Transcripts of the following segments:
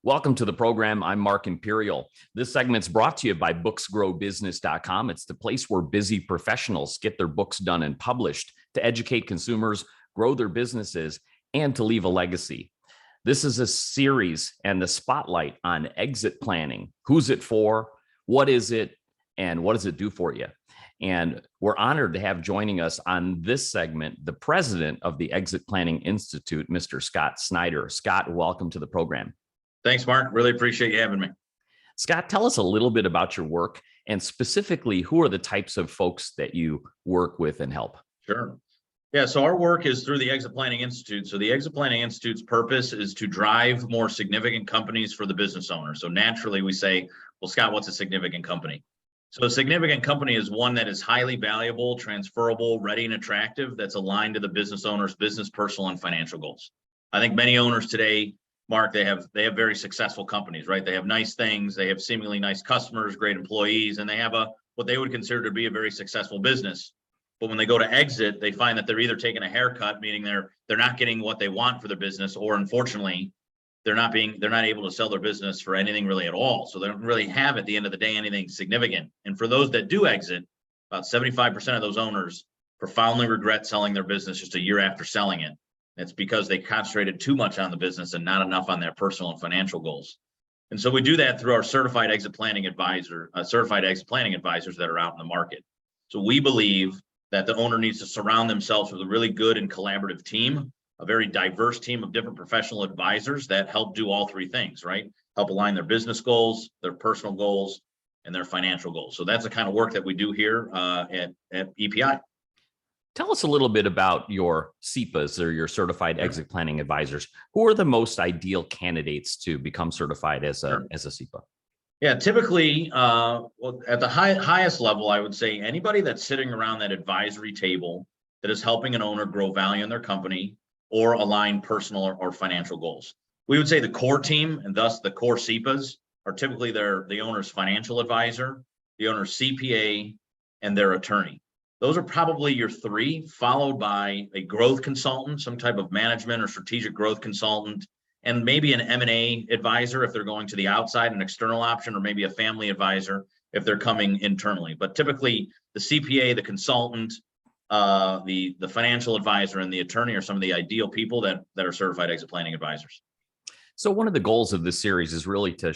Welcome to the program. I'm Mark Imperial. This segment's brought to you by booksgrowbusiness.com. It's the place where busy professionals get their books done and published to educate consumers, grow their businesses, and to leave a legacy. This is a series and the spotlight on exit planning. Who's it for? What is it? And what does it do for you? And we're honored to have joining us on this segment, the president of the Exit Planning Institute, Mr. Scott Snider. Scott, welcome to the program. Thanks, Mark. Really appreciate you having me. Scott, tell us a little bit about your work and specifically who are the types of folks that you work with and help? Sure. Yeah, so our work is through the Exit Planning Institute. So the Exit Planning Institute's purpose is to drive more significant companies for the business owner. So naturally we say, well, Scott, what's a significant company? So a significant company is one that is highly valuable, transferable, ready and attractive, that's aligned to the business owner's business, personal, and financial goals. I think many owners today, Mark, they have very successful companies, right? They have nice things, they have seemingly nice customers, great employees, and they have what they would consider to be a very successful business. But when they go to exit, they find that they're either taking a haircut, meaning they're not getting what they want for their business, or unfortunately, they're not able to sell their business for anything really at all. So they don't really have at the end of the day anything significant. And for those that do exit, about 75% of those owners profoundly regret selling their business just a year after selling it. It's because they concentrated too much on the business and not enough on their personal and financial goals. And so we do that through our certified exit planning advisors that are out in the market. So we believe that the owner needs to surround themselves with a really good and collaborative team, a very diverse team of different professional advisors that help do all three things, right? Help align their business goals, their personal goals, and their financial goals. So that's the kind of work that we do here at EPI. Tell us a little bit about your CEPAs or your certified exit planning advisors. Who are the most ideal candidates to become certified as a CEPA? Yeah, typically, at the highest level, I would say anybody that's sitting around that advisory table that is helping an owner grow value in their company or align personal or financial goals. We would say the core team, and thus the core CEPAs, are typically the owner's financial advisor, the owner's CPA, and their attorney. Those are probably your three, followed by a growth consultant, some type of management or strategic growth consultant, and maybe an M&A advisor if they're going to the outside, an external option, or maybe a family advisor if they're coming internally. But typically the CPA, the consultant, the financial advisor, and the attorney are some of the ideal people that are certified exit planning advisors. So one of the goals of this series is really to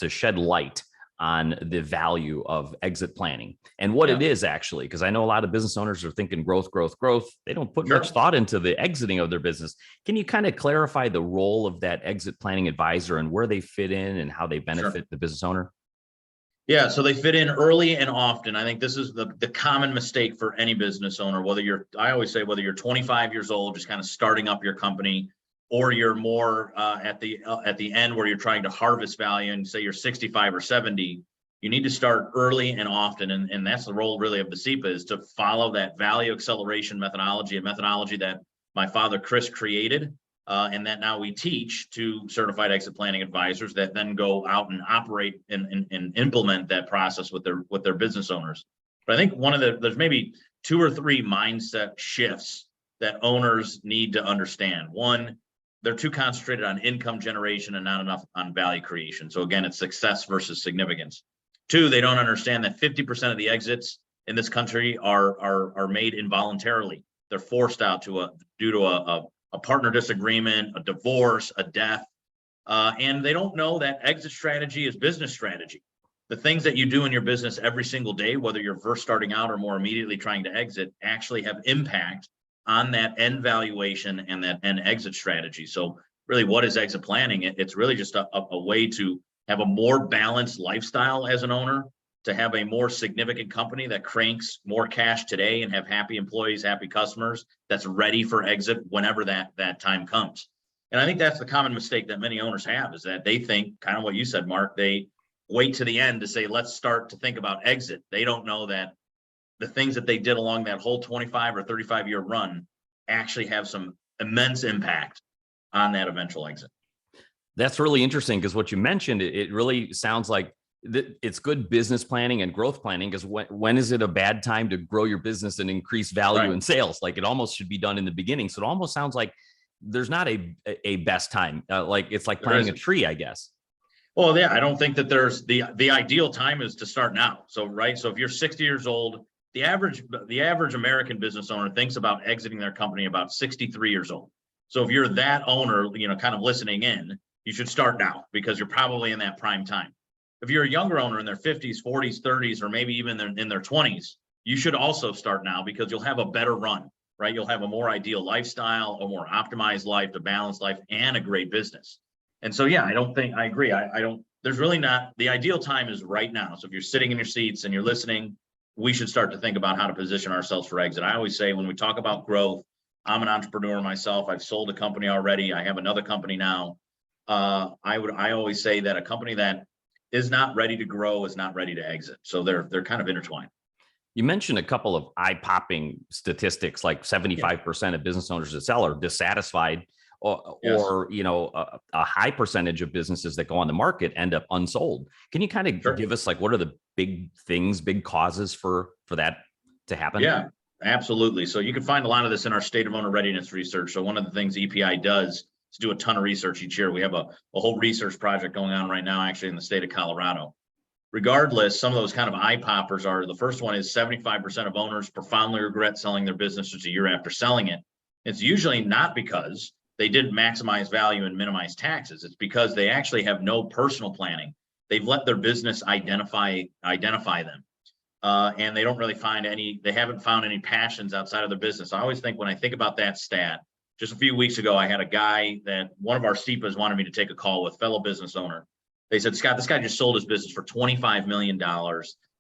shed light on the value of exit planning and what it is actually, because I know a lot of business owners are thinking growth, growth, growth. They don't put much thought into the exiting of their business. Can you kind of clarify the role of that exit planning advisor and where they fit in and how they benefit the business owner? Yeah, so they fit in early and often. I think this is the common mistake for any business owner, I always say, whether you're 25 years old, just kind of starting up your company, or you're more at the end where you're trying to harvest value and say you're 65 or 70, you need to start early and often. And that's the role really of the CEPA, is to follow that value acceleration methodology, a methodology that my father, Chris, created, and that now we teach to certified exit planning advisors that then go out and operate and implement that process with their business owners. But I think there's maybe 2 or 3 mindset shifts that owners need to understand. One, they're too concentrated on income generation and not enough on value creation. So again, it's success versus significance. 2, they don't understand that 50% of the exits in this country are made involuntarily. They're forced out due to a partner disagreement, a divorce, a death, and they don't know that exit strategy is business strategy. The things that you do in your business every single day, whether you're first starting out or more immediately trying to exit, actually have impact on that end valuation and that end exit strategy. So really, what is exit planning? It's really just a way to have a more balanced lifestyle as an owner, to have a more significant company that cranks more cash today and have happy employees, happy customers, that's ready for exit whenever that time comes. And I think that's the common mistake that many owners have, is that they think, kind of what you said, Mark, they wait to the end to say, let's start to think about exit. They don't know that the things that they did along that whole 25 or 35-year run actually have some immense impact on that eventual exit. That's really interesting, because what you mentioned, it really sounds like it's good business planning and growth planning, because when is it a bad time to grow your business and increase value in sales? Like, it almost should be done in the beginning. So it almost sounds like there's not a best time. Like, it's like planting a tree, I guess. Well, yeah, I don't think that there's the ideal time is to start now. So, right. So if you're 60 years old, the average American business owner thinks about exiting their company about 63 years old. So if you're that owner, kind of listening in, you should start now because you're probably in that prime time. If you're a younger owner in their 50s, 40s, 30s, or maybe even in their 20s, you should also start now because you'll have a better run, right? You'll have a more ideal lifestyle, a more optimized life, a balanced life, and a great business. And so, yeah, I agree. I don't, there's really not, the ideal time is right now. So if you're sitting in your seats and you're listening, we should start to think about how to position ourselves for exit. I always say when we talk about growth, I'm an entrepreneur myself. I've sold a company already. I have another company now. I always say that a company that is not ready to grow is not ready to exit. So they're kind of intertwined. You mentioned a couple of eye-popping statistics, like 75% of business owners that sell are dissatisfied, Yes. or a high percentage of businesses that go on the market end up unsold. Can you kind of Sure. give us like what are the big things, big causes for that to happen? Yeah, absolutely. So you can find a lot of this in our state of owner readiness research. So one of the things EPI does is do a ton of research each year. We have a whole research project going on right now, actually in the state of Colorado. Regardless, some of those kind of eye poppers are, the first one is 75% of owners profoundly regret selling their business just a year after selling it. It's usually not because they didn't maximize value and minimize taxes. It's because they actually have no personal planning. They've let their business identify them. And they don't really they haven't found any passions outside of their business. I always think when I think about that stat, just a few weeks ago, I had a guy that one of our SEPAs wanted me to take a call with, fellow business owner. They said, Scott, this guy just sold his business for $25 million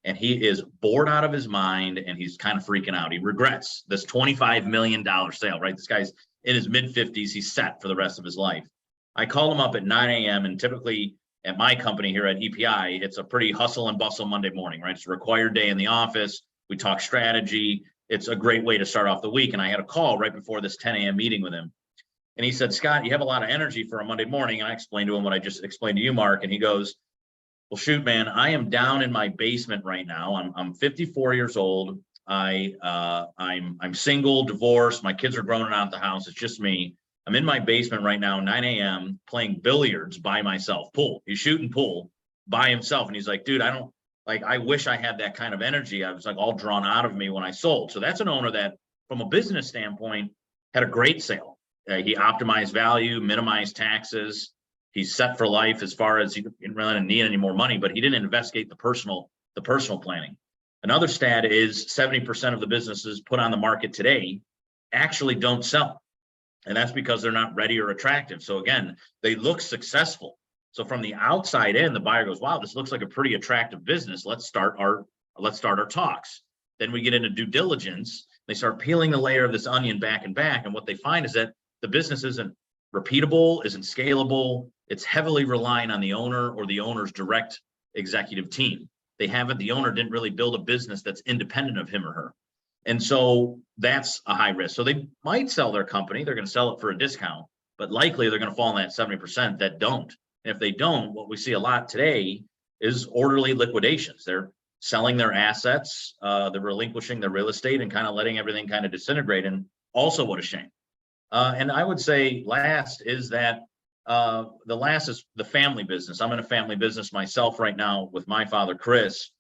and he is bored out of his mind and he's kind of freaking out. He regrets this $25 million sale, right? This guy's in his mid 50s. He's set for the rest of his life. I called him up at 9 a.m. and typically at my company here at EPI, it's a pretty hustle and bustle Monday morning, right? It's a required day in the office. We talk strategy. It's a great way to start off the week. And I had a call right before this 10 a.m. meeting with him. And he said, Scott, you have a lot of energy for a Monday morning. And I explained to him what I just explained to you, Mark. And he goes, well, shoot, man, I am down in my basement right now. I'm 54 years old. I'm single, divorced. My kids are grown out of the house. It's just me. I'm in my basement right now, 9 a.m. playing billiards by myself, pool. He's shooting pool by himself. And he's like, dude, I wish I had that kind of energy. I was like all drawn out of me when I sold. So that's an owner that from a business standpoint had a great sale. He optimized value, minimized taxes. He's set for life as far as he didn't really need any more money, but he didn't investigate the personal planning. Another stat is 70% of the businesses put on the market today actually don't sell. And that's because they're not ready or attractive. So again, they look successful. So from the outside in, the buyer goes, wow, this looks like a pretty attractive business. Let's start our talks. Then we get into due diligence. They start peeling the layer of this onion back and back. And what they find is that the business isn't repeatable, isn't scalable. It's heavily relying on the owner or the owner's direct executive team. The owner didn't really build a business that's independent of him or her. And so that's a high risk. So they might sell their company. They're going to sell it for a discount, but likely they're going to fall in that 70% that don't. And if they don't, what we see a lot today is orderly liquidations. They're selling their assets, they're relinquishing their real estate and kind of letting everything kind of disintegrate. And also what a shame. And I would say last is that the last is the family business. I'm in a family business myself right now with my father, Chris.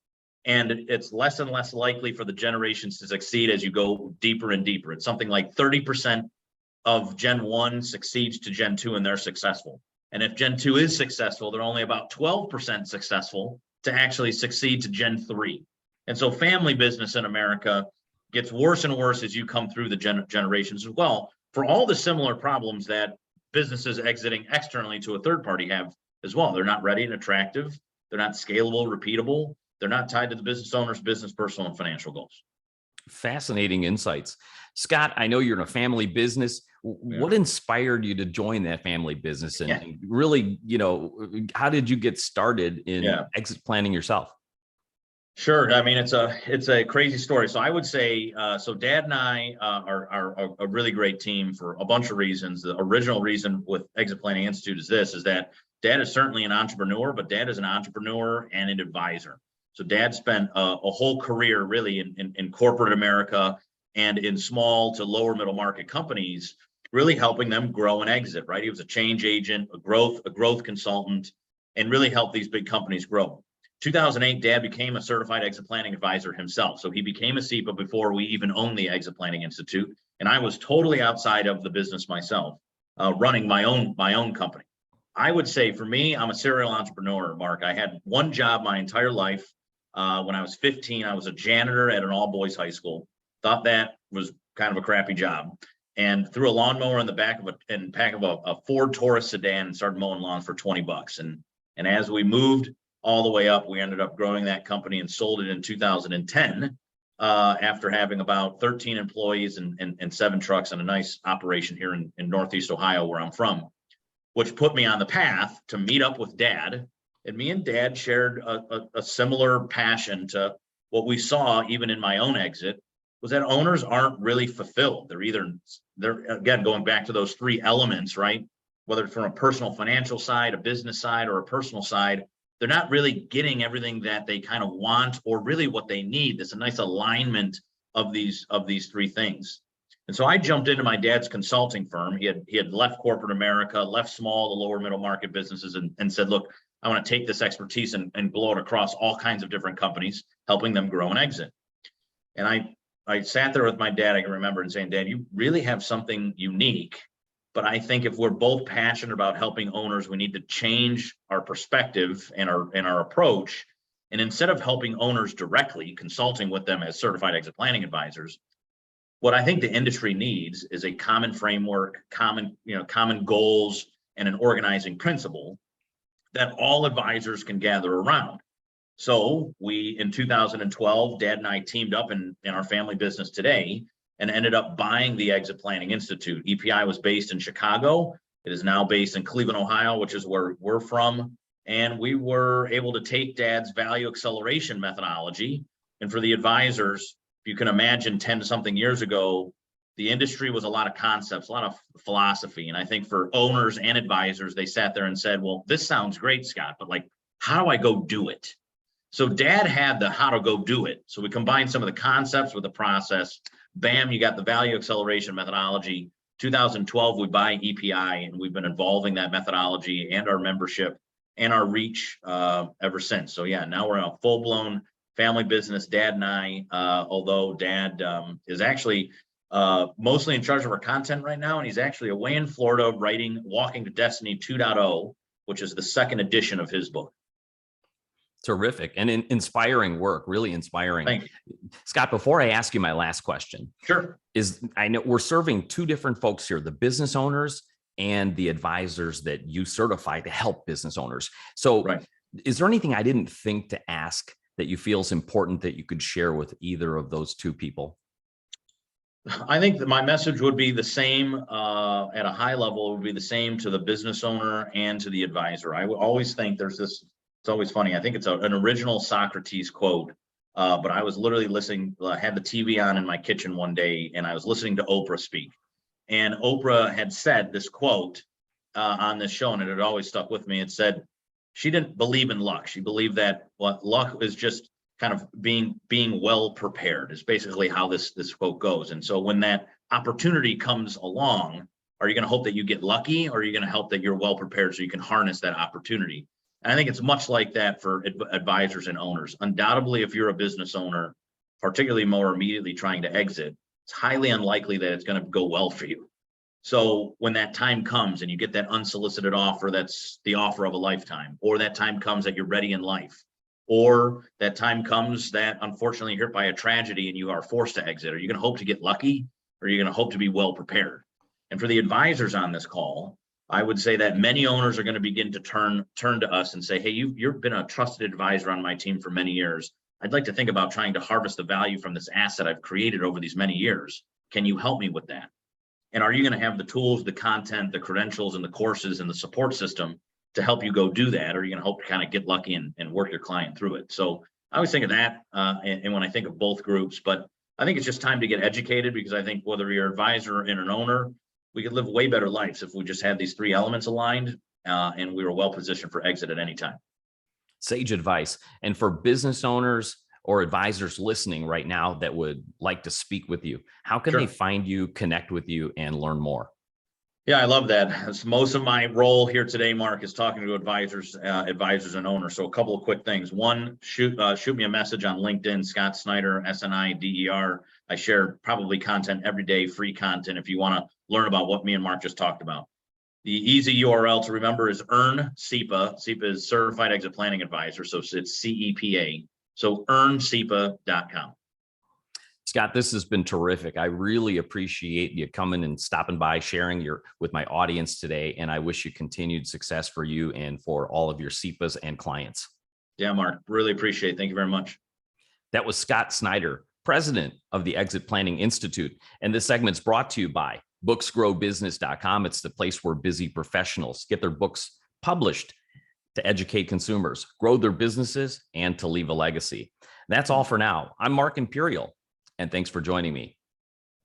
And it's less and less likely for the generations to succeed as you go deeper and deeper. It's something like 30% of Gen 1 succeeds to Gen 2 and they're successful. And if Gen 2 is successful, they're only about 12% successful to actually succeed to Gen 3. And so family business in America gets worse and worse as you come through the generations as well, for all the similar problems that businesses exiting externally to a third party have as well. They're not ready and attractive. They're not scalable, repeatable. They're not tied to the business owner's business, personal, and financial goals. Fascinating insights. Scott, I know you're in a family business. What inspired you to join that family business? And really, how did you get started in exit planning yourself? Sure. I mean, it's a crazy story. So I would say, so Dad and I are a really great team for a bunch of reasons. The original reason with Exit Planning Institute is that Dad is certainly an entrepreneur, but Dad is an entrepreneur and an advisor. So Dad spent a whole career really in corporate America and in small to lower middle market companies, really helping them grow and exit, right? He was a change agent, a growth consultant. and really help these big companies grow. 2008, Dad became a certified exit planning advisor himself. So he became a CEPA before we even owned the Exit Planning Institute. And I was totally outside of the business myself, running my own company. I would say for me, I'm a serial entrepreneur, Mark. I had one job my entire life. When I was 15, I was a janitor at an all boys high school. Thought that was kind of a crappy job, and threw a lawnmower in the back of a Ford Taurus sedan and started mowing lawns for $20. And as we moved all the way up, we ended up growing that company and sold it in 2010, after having about 13 employees and 7 trucks and a nice operation here in Northeast Ohio, where I'm from, which put me on the path to meet up with Dad. And me and Dad shared a similar passion to what we saw even in my own exit, was that owners aren't really fulfilled. They're again, going back to those 3 elements, right? Whether it's from a personal financial side, a business side, or a personal side, they're not really getting everything that they kind of want or really what they need. There's a nice alignment of these 3 things. And so I jumped into my dad's consulting firm. He had left corporate America, left small, the lower middle market businesses, and said, look, I want to take this expertise and blow it across all kinds of different companies, helping them grow and exit. And I sat there with my dad, I can remember, and saying, Dad, you really have something unique. But I think if we're both passionate about helping owners, we need to change our perspective and our approach. And instead of helping owners directly, consulting with them as certified exit planning advisors, what I think the industry needs is a common framework, common goals, and an organizing principle that all advisors can gather around. So we, in 2012, Dad and I teamed up in our family business today and ended up buying the Exit Planning Institute. EPI was based in Chicago. It is now based in Cleveland, Ohio, which is where we're from. And we were able to take Dad's value acceleration methodology. And for the advisors, if you can imagine 10 something years ago, the industry was a lot of concepts, a lot of philosophy. And I think for owners and advisors, they sat there and said, well, this sounds great, Scott, but like, how do I go do it? So Dad had the how to go do it. So we combined some of the concepts with the process. Bam, you got the value acceleration methodology. 2012, we buy EPI, and we've been evolving that methodology and our membership and our reach ever since. So yeah, now we're in a full-blown family business, Dad and I, although Dad is actually mostly in charge of our content right now, and he's actually away in Florida writing Walking to Destiny 2.0, which is the 2nd edition of his book. Terrific and inspiring work, really inspiring. Thank you. Scott, before I ask you my last question, sure, I know we're serving 2 different folks here, the business owners and the advisors that you certify to help business owners. So right. Is there anything I didn't think to ask that you feel is important that you could share with either of those 2 people? I think that my message would be the same at a high level. It would be the same to the business owner and to the advisor. I would always think there's this. It's always funny. I think it's an original Socrates quote, but I was literally listening, had the TV on in my kitchen one day, and I was listening to Oprah speak. And Oprah had said this quote on this show, and it had always stuck with me. It said she didn't believe in luck. She believed that luck is just kind of being well prepared is basically how this quote goes. And so when that opportunity comes along, are you going to hope that you get lucky, or are you going to hope that you're well prepared so you can harness that opportunity? And I think it's much like that for advisors and owners. Undoubtedly, if you're a business owner, particularly more immediately trying to exit, it's highly unlikely that it's going to go well for you. So when that time comes and you get that unsolicited offer, that's the offer of a lifetime, or that time comes that you're ready in life, or that time comes that unfortunately you're hit by a tragedy and you are forced to exit, are you going to hope to get lucky, or are you going to hope to be well prepared? And for the advisors on this call, I would say that many owners are going to begin to turn to us and say, hey, you've been a trusted advisor on my team for many years. I'd like to think about trying to harvest the value from this asset I've created over these many years. Can you help me with that? And are you going to have the tools, the content, the credentials, and the courses and the support system to help you go do that? Or are you going to hope to kind of get lucky and work your client through it? So I always think of that and when I think of both groups, but I think it's just time to get educated, because I think whether you're an advisor and an owner, we could live way better lives if we just had these 3 elements aligned and we were well positioned for exit at any time. Sage advice. And for business owners or advisors listening right now that would like to speak with you, how can they find you, connect with you, and learn more? Yeah, I love that. Most of my role here today, Mark, is talking to advisors, advisors and owners. So a couple of quick things. One, shoot me a message on LinkedIn, Scott Snider, Snider. I share probably content every day, free content if you want to learn about what me and Mark just talked about. The easy URL to remember is Earn SEPA. SEPA is Certified Exit Planning Advisor, so it's CEPA. So earnsepa.com. Scott, this has been terrific. I really appreciate you coming and stopping by, sharing with my audience today. And I wish you continued success for you and for all of your SEPAs and clients. Yeah, Mark, really appreciate it. Thank you very much. That was Scott Snider, president of the Exit Planning Institute. And this segment's brought to you by booksgrowbusiness.com. It's the place where busy professionals get their books published to educate consumers, grow their businesses, and to leave a legacy. That's all for now. I'm Mark Imperial, and thanks for joining me.